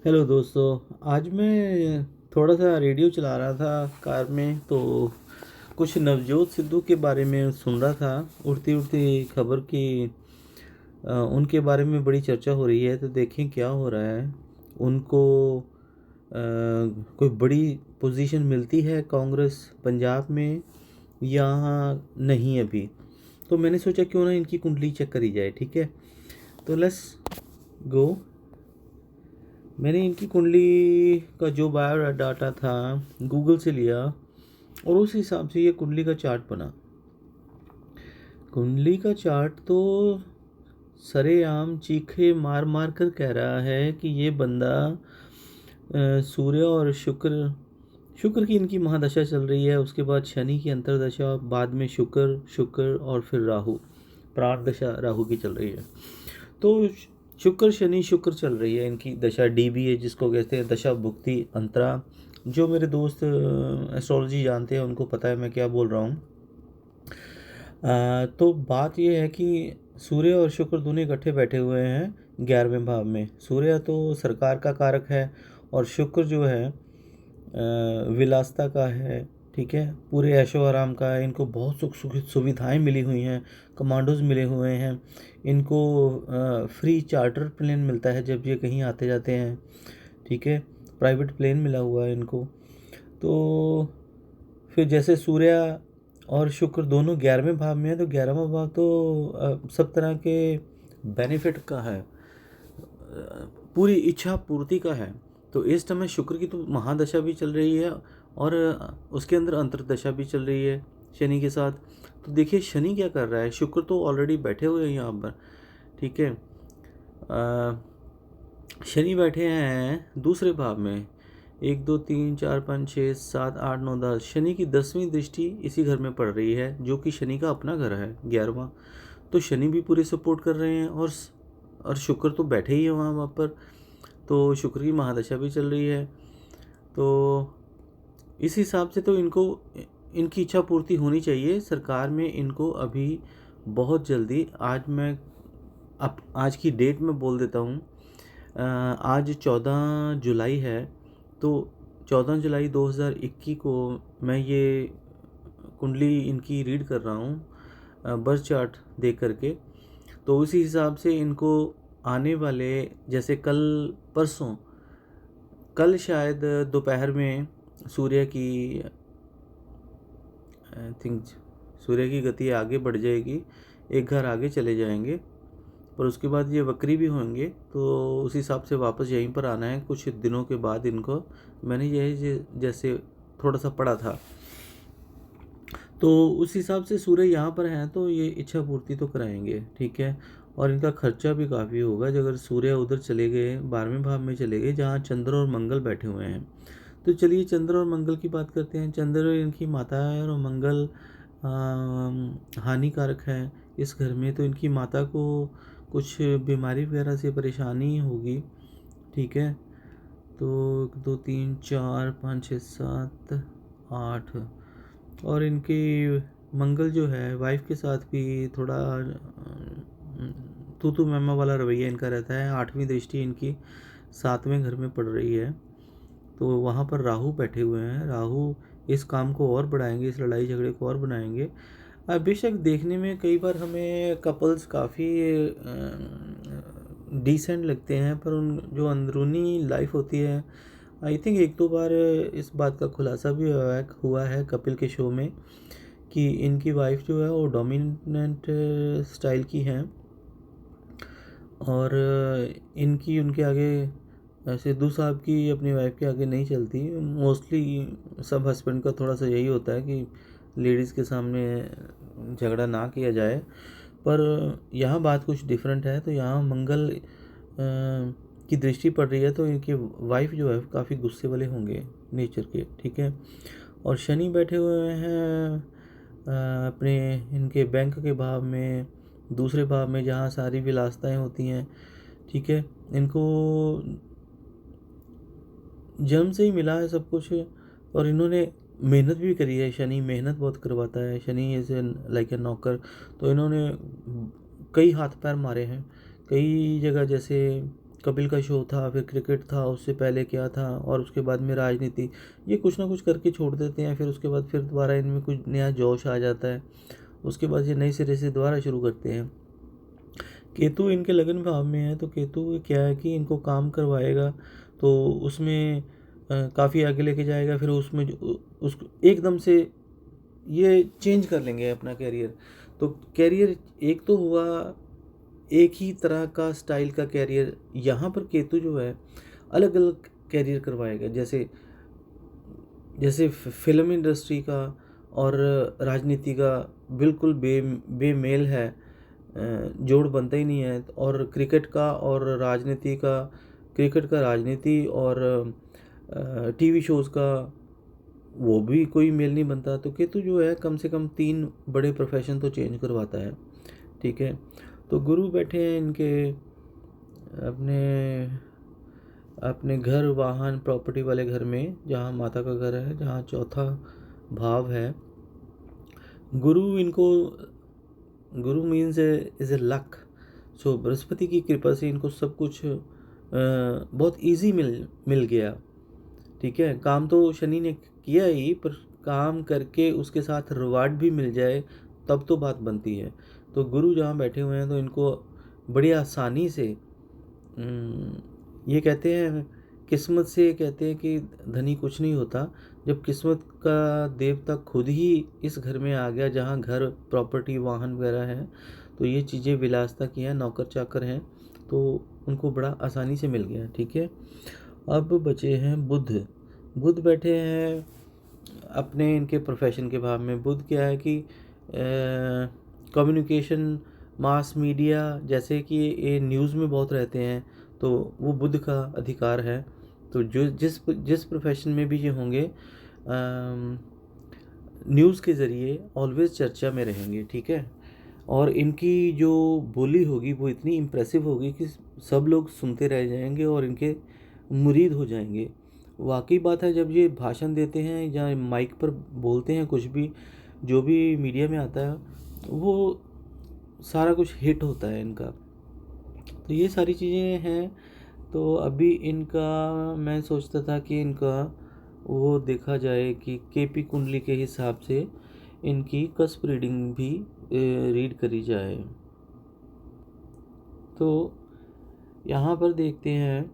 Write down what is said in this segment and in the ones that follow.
Hello दोस्तों। आज मैं थोड़ा सा रेडियो चला रहा था कार में, तो कुछ नवजोत सिद्धू के बारे में सुन रहा था। उड़ती उड़ती खबर की उनके बारे में बड़ी चर्चा हो रही है, तो देखें क्या हो रहा है। उनको कोई बड़ी पोजीशन मिलती है कांग्रेस पंजाब में या नहीं अभी। तो मैंने सोचा क्यों ना इनकी कुंडली चेक करी जाए। ठीक है, तो लेट्स गो। मैंने इनकी कुंडली का जो बायोडाटा था गूगल से लिया, और उस हिसाब से ये कुंडली का चार्ट बना। कुंडली का चार्ट तो सरेआम चीखे मार मार कर कह रहा है कि ये बंदा सूर्य और शुक्र शुक्र की इनकी महादशा चल रही है, उसके बाद शनि की अंतरदशा, बाद में शुक्र शुक्र और फिर राहु, प्राण दशा राहु की चल रही है। तो शुक्र शनि शुक्र चल रही है इनकी दशा, डीबीए जिसको कहते हैं दशा भुक्ति अंतरा। जो मेरे दोस्त एस्ट्रोलॉजी जानते हैं उनको पता है मैं क्या बोल रहा हूँ। तो बात यह है कि सूर्य और शुक्र दोनों इकट्ठे बैठे हुए हैं 11वें भाव में। सूर्य तो सरकार का कारक है, और शुक्र जो है विलासता का है। ठीक है, पूरे ऐशो आराम का है। इनको बहुत सुख सुख सुविधाएं मिली हुई हैं, कमांडोज मिले हुए हैं इनको। फ्री चार्टर प्लेन मिलता है जब ये कहीं आते जाते हैं। ठीक है, प्राइवेट प्लेन मिला हुआ है इनको। तो फिर जैसे सूर्य और शुक्र दोनों 11वें भाव में है, तो 11वां भाव तो सब तरह के बेनिफिट का है, पूरी इच्छा पूर्ति का है। तो इस समय शुक्र की तो महादशा भी चल रही है, और उसके अंदर अंतर्दशा भी चल रही है शनि के साथ। तो देखिए शनि क्या कर रहा है, शुक्र तो ऑलरेडी बैठे हुए हैं यहाँ पर। ठीक है, शनि बैठे हैं दूसरे भाव में, 1 2 3 4 5 6 7 8 9 10। शनि की 10वीं दृष्टि इसी घर में पड़ रही है, जो कि शनि का अपना घर है 11वां। तो शनि भी पूरे सपोर्ट कर रहे हैं, और शुक्र तो बैठे ही है वहाँ पर। तो शुक्र की महादशा भी चल रही है। तो इस हिसाब से तो इनको इनकी इच्छा पूर्ति होनी चाहिए। सरकार में इनको अभी बहुत जल्दी, आज मैं अब आज की डेट में बोल देता हूँ, आज 14 जुलाई है। तो 14 जुलाई 2021 को मैं ये कुंडली इनकी रीड कर रहा हूँ बर्थ चार्ट देख करके। तो उसी हिसाब से इनको आने वाले, जैसे कल परसों, कल शायद दोपहर में सूर्य की आई थिंक सूर्य की गति आगे बढ़ जाएगी, एक घर आगे चले जाएंगे। पर उसके बाद ये वक्री भी होंगे, तो उस हिसाब से वापस यहीं पर आना है कुछ दिनों के बाद इनको। मैंने यही जैसे थोड़ा सा पढ़ा था, तो उस हिसाब से सूर्य यहाँ पर हैं तो ये इच्छा पूर्ति तो कराएंगे। ठीक है, और इनका खर्चा भी काफ़ी होगा जब अगर सूर्य उधर चले गए, 12वें भाव में चले गए जहाँ चंद्र और मंगल बैठे हुए हैं। तो चलिए चंद्र और मंगल की बात करते हैं। चंद्र इनकी माता है, और मंगल हानिकारक है इस घर में। तो इनकी माता को कुछ बीमारी वगैरह से परेशानी होगी। ठीक है, तो 1 2 3 4 5 6 7 8, और इनकी मंगल जो है वाइफ के साथ भी थोड़ा तू तू मैमा वाला रवैया इनका रहता है। 8वीं दृष्टि इनकी 7वें घर में पड़ रही है, तो वहाँ पर राहु बैठे हुए हैं। राहु इस काम को और बढ़ाएंगे, इस लड़ाई झगड़े को और बनाएंगे। बेशक देखने में कई बार हमें कपल्स काफ़ी डिसेंट लगते हैं, पर उन जो अंदरूनी लाइफ होती है, आई थिंक 1 2 बार इस बात का खुलासा भी हुआ है कपिल के शो में, कि इनकी वाइफ जो है वो डोमिनेंट स्टाइल की हैं, और इनकी उनके आगे, सिद्धू साहब की अपनी वाइफ के आगे नहीं चलती। मोस्टली सब हस्बैंड का थोड़ा सा यही होता है कि लेडीज़ के सामने झगड़ा ना किया जाए, पर यहाँ बात कुछ डिफरेंट है। तो यहाँ मंगल की दृष्टि पड़ रही है, तो इनकी वाइफ जो है काफ़ी गुस्से वाले होंगे नेचर के। ठीक है, और शनि बैठे हुए हैं अपने इनके बैंक के भाव में, दूसरे भाव में जहाँ सारी विलासताएं होती हैं। ठीक है, इनको जन्म से ही मिला है सब कुछ, और इन्होंने मेहनत भी करी है। शनि मेहनत बहुत करवाता है, शनि इज लाइक ए नौकर। तो इन्होंने कई हाथ पैर मारे हैं कई जगह, जैसे कपिल का शो था, फिर क्रिकेट था, उससे पहले क्या था, और उसके बाद में राजनीति। ये कुछ ना कुछ करके छोड़ देते हैं, फिर उसके बाद फिर दोबारा इनमें कुछ नया जोश आ जाता है, उसके बाद ये नए सिरे से दोबारा शुरू करते हैं। केतु इनके लगन भाव में है, तो केतु क्या है कि इनको काम करवाएगा, तो उसमें काफ़ी आगे लेके जाएगा, फिर उसमें उस एकदम से ये चेंज कर लेंगे अपना कैरियर। तो कैरियर एक तो हुआ, एक ही तरह का स्टाइल का कैरियर। यहाँ पर केतु जो है अलग अलग कैरियर करवाएगा, जैसे जैसे फिल्म इंडस्ट्री का और राजनीति का बिल्कुल बेमेल है, जोड़ बनता ही नहीं है। और क्रिकेट का और राजनीति का, क्रिकेट का राजनीति और टीवी शोज़ का वो भी कोई मेल नहीं बनता। तो केतु जो है कम से कम 3 बड़े प्रोफेशन तो चेंज करवाता है, ठीक है। तो गुरु बैठे हैं इनके अपने अपने घर, वाहन, प्रॉपर्टी वाले घर में, जहाँ माता का घर है, जहाँ चौथा भाव है। गुरु इनको, गुरु मीन्स इज़ ए लक। सो बृहस्पति की कृपा से इनको सब कुछ बहुत इजी मिल गया, ठीक है। काम तो शनि ने किया ही, पर काम करके उसके साथ रिवार्ड भी मिल जाए तब तो बात बनती है। तो गुरु जहाँ बैठे हुए हैं तो इनको बड़ी आसानी से ये कहते हैं, किस्मत से कहते हैं कि धनी कुछ नहीं होता। जब किस्मत का देवता खुद ही इस घर में आ गया, जहाँ घर, प्रॉपर्टी, वाहन वगैरह है, तो ये चीज़ें विलासता की हैं, नौकर चाकर हैं, तो उनको बड़ा आसानी से मिल गया, ठीक है। अब बचे हैं बुध। बुध बैठे हैं अपने इनके प्रोफेशन के भाव में। बुध क्या है कि कम्युनिकेशन, मास मीडिया, जैसे कि ये न्यूज़ में बहुत रहते हैं, तो वो बुध का अधिकार है। तो जो जिस प्रोफेशन में भी ये होंगे, न्यूज़ के ज़रिए ऑलवेज चर्चा में रहेंगे, ठीक है। और इनकी जो बोली होगी वो इतनी इम्प्रेसिव होगी कि सब लोग सुनते रह जाएंगे और इनके मुरीद हो जाएंगे। वाकई बात है, जब ये भाषण देते हैं या माइक पर बोलते हैं, कुछ भी जो भी मीडिया में आता है, वो सारा कुछ हिट होता है इनका। तो ये सारी चीज़ें हैं। तो अभी इनका मैं सोचता था कि इनका वो देखा जाए कि केपी कुंडली के हिसाब से इनकी कस्प रीडिंग भी रीड करी जाए। तो यहाँ पर देखते हैं,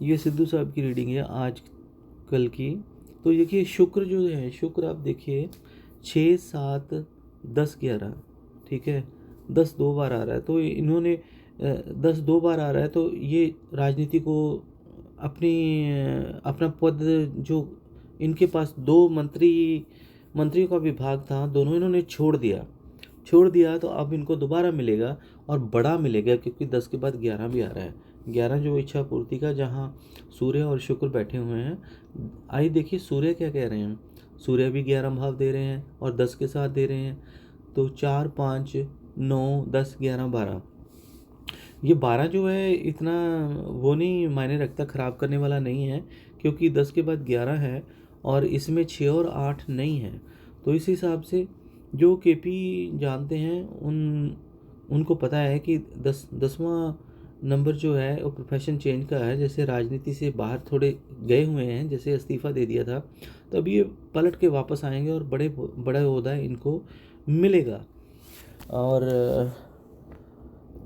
ये सिद्धू साहब की रीडिंग है आज कल की। तो देखिए शुक्र जो है, शुक्र आप देखिए 6, 7, 10, 11, ठीक है। 10 2 बार आ रहा है, तो इन्होंने 10 2 बार आ रहा है, तो ये राजनीति को अपना पद, जो इनके पास 2 मंत्रियों का विभाग था, दोनों इन्होंने छोड़ दिया। तो अब इनको दोबारा मिलेगा और बड़ा मिलेगा, क्योंकि 10 के बाद 11 भी आ रहा है। 11 जो इच्छा पूर्ति का, जहाँ सूर्य और शुक्र बैठे हुए हैं। आइए देखिए सूर्य क्या कह रहे हैं। सूर्य भी 11 भाव दे रहे हैं और 10 के साथ दे रहे हैं। तो 4, 5, 9, 10, 11, 12, ये 12 जो है इतना वो नहीं मायने रखता, ख़राब करने वाला नहीं है, क्योंकि 10 के बाद 11 है और इसमें 6 और 8 नहीं है। तो इस हिसाब से जो केपी जानते हैं, उनको पता है कि 10वां नंबर जो है वो प्रोफेशन चेंज का है। जैसे राजनीति से बाहर थोड़े गए हुए हैं, जैसे इस्तीफ़ा दे दिया था, तो अब ये पलट के वापस आएंगे और बड़ा ओहदा इनको मिलेगा। और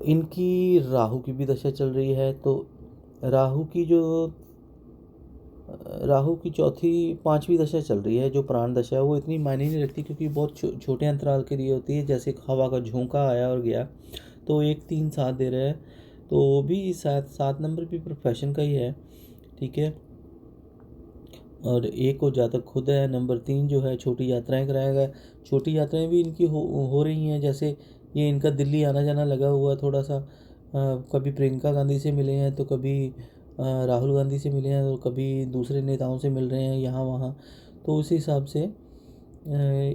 इनकी राहु की भी दशा चल रही है, तो राहु की चौथी 5वीं दशा चल रही है, जो प्राण दशा है, वो इतनी मायने नहीं रखती, क्योंकि बहुत छोटे अंतराल के लिए होती है। जैसे हवा का झोंका आया और गया, तो 1, 3, 7 दे रहा है, तो वो भी 7 नंबर भी प्रोफेशन का ही है, ठीक है। और 1 को जातक खुद है। नंबर 3 जो है छोटी यात्राएं कराएगा। छोटी यात्राएं भी इनकी हो रही हैं, जैसे ये इनका दिल्ली आना जाना लगा हुआ थोड़ा सा। कभी प्रियंका गांधी से मिले हैं, तो कभी राहुल गांधी से मिले हैं, तो कभी दूसरे नेताओं से मिल रहे हैं यहाँ वहाँ। तो उस हिसाब से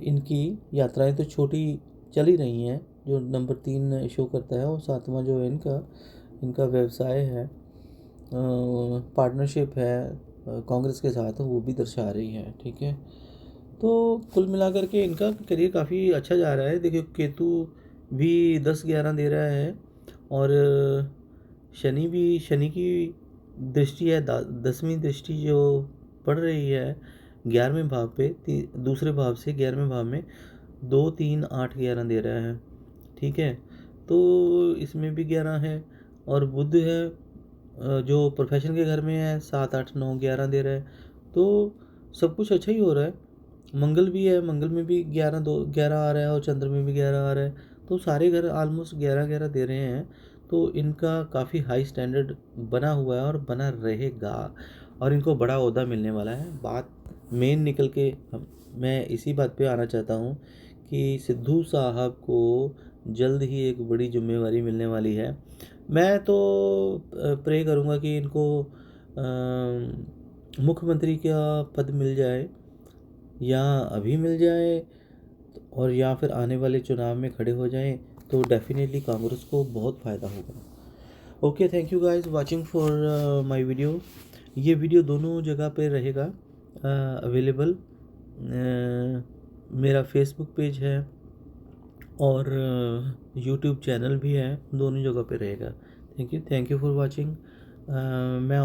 इनकी यात्राएं तो छोटी चल ही रही हैं, जो नंबर 3 शो करता है। और 7वां जो है इनका व्यवसाय है, पार्टनरशिप है कांग्रेस के साथ, वो भी दर्शा रही है, ठीक है। तो कुल मिलाकर के इनका करियर काफ़ी अच्छा जा रहा है। देखिए केतु भी 10, 11 दे रहा है, और शनि की दृष्टि है, 10वीं दृष्टि जो पड़ रही है 11वें भाव पे, दूसरे भाव से 11वें भाव में 2, 3, 8, 11 दे रहा है। ठीक है, तो इसमें भी 11 है। और बुध है जो प्रोफेशन के घर में है, 7, 8, 9, 11 दे रहा है। तो सब कुछ अच्छा ही हो रहा है। मंगल भी है, मंगल में भी 11 आ रहा है और चंद्र में भी 11 आ रहा है। तो सारे घर ऑलमोस्ट 11 दे रहे हैं। तो इनका काफ़ी हाई स्टैंडर्ड बना हुआ है और बना रहेगा, और इनको बड़ा ओहदा मिलने वाला है। बात मेन निकल के मैं इसी बात पे आना चाहता हूँ कि सिद्धू साहब को जल्द ही एक बड़ी जिम्मेवारी मिलने वाली है। मैं तो प्रे करूँगा कि इनको मुख्यमंत्री का पद मिल जाए, या अभी मिल जाए, और या फिर आने वाले चुनाव में खड़े हो जाएं, तो डेफिनेटली कांग्रेस को बहुत फ़ायदा होगा। Okay, thank you guys watching for my video. ये वीडियो दोनों जगह पे रहेगा अवेलेबल। मेरा फेसबुक पेज है और यूट्यूब चैनल भी है, दोनों जगह पे रहेगा। Thank you for watching. मैं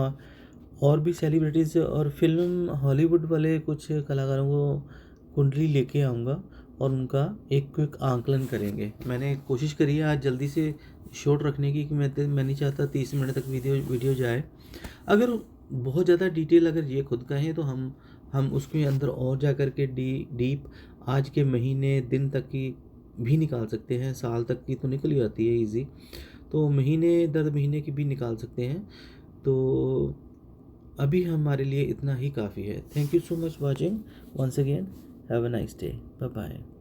और भी सेलिब्रिटीज़ और फिल्म हॉलीवुड वाले कुछ कलाकारों को कुंडली लेके आऊँगा और उनका एक क्विक आंकलन करेंगे। मैंने कोशिश करी है आज जल्दी से शॉर्ट रखने की, कि मैं नहीं चाहता 30 मिनट तक वीडियो जाए। अगर बहुत ज़्यादा डिटेल अगर ये खुद कहें तो हम उसके अंदर और जा कर के डीप आज के महीने दिन तक की भी निकाल सकते हैं। साल तक की तो निकल ही आती है इजी, तो महीने दर महीने की भी निकाल सकते हैं। तो अभी हमारे लिए इतना ही काफ़ी है। Thank you so much watching once again. Have a nice day. Bye bye.